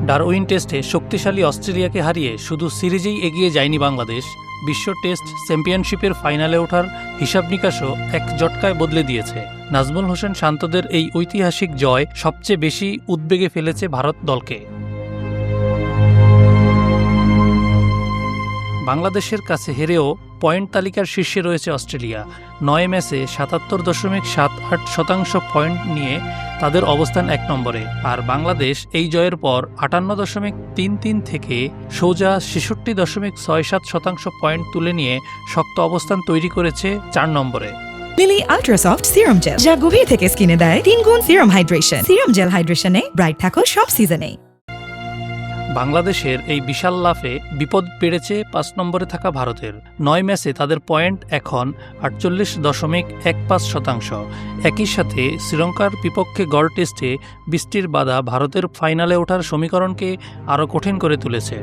Darwin টেস্টে শক্তিশালী অস্ট্রেলিয়াকে হারিয়ে শুধু সিরিজেই এগিয়ে যায়নি বাংলাদেশ, বিশ্ব টেস্ট চ্যাম্পিয়নশিপের ফাইনালে ওঠার হিসাব নিকাশও এক জটকায় বদলে দিয়েছে। নাজমুল হোসেন শান্তদের এই ঐতিহাসিক জয় সবচেয়ে বেশি উদ্বেগে ফেলেছে ভারত দলকে। বাংলাদেশের কাছে হেরেও পয়েন্ট তালিকার শীর্ষে রয়েছে অস্ট্রেলিয়া। 9 ম্যাচে 77.78% পয়েন্ট নিয়ে তাদের অবস্থান 1 নম্বরে। আর বাংলাদেশ এই জয়ের পর 58.33 থেকে সোজা 66.67% পয়েন্ট তুলে নিয়ে শক্ত অবস্থান তৈরি করেছে 4 নম্বরে। লিলি আল্ট্রাসফট সিরাম জেল, যা গভীর থেকে স্কিনে দেয় 3 গুণ সিরাম হাইড্রেশন। সিরাম জেল হাইড্রেশনে ব্রাইট থাকো সব সিজনে। বাংলাদেশের এই বিশাল লাফে বিপদ বেড়েছে 5 নম্বরে থাকা ভারতের। 9 ম্যাচে তাদের পয়েন্ট এখন 48.15%। একই সাথে শ্রীলঙ্কার বিপক্ষে গড় টেস্টে বৃষ্টির বাধা ভারতের ফাইনালে ওঠার সমীকরণকে আরও কঠিন করে তুলেছে।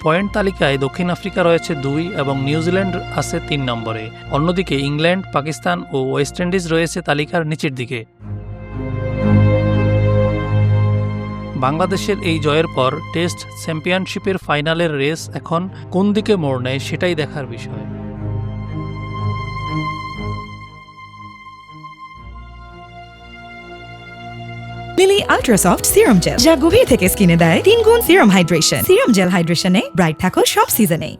পয়েন্ট তালিকায় দক্ষিণ আফ্রিকা রয়েছে 2 এবং নিউজিল্যান্ড আছে 3 নম্বরে। অন্যদিকে ইংল্যান্ড, পাকিস্তান ও ওয়েস্ট ইন্ডিজ রয়েছে তালিকার নিচের দিকে। বাংলাদেশের এই জয়ের পর টেস্ট চ্যাম্পিয়নশিপের ফাইনালের রেস এখন কোন দিকে মোড় নেয় সেটাই দেখার বিষয়। লিলি আল্ট্রাসফট সিরাম জেল, যা গভীর থেকে স্কিনে দেয় 3 গুণ সিরাম হাইড্রেশন। সিরাম জেল হাইড্রেশনে ব্রাইট থাকো সব সিজনে।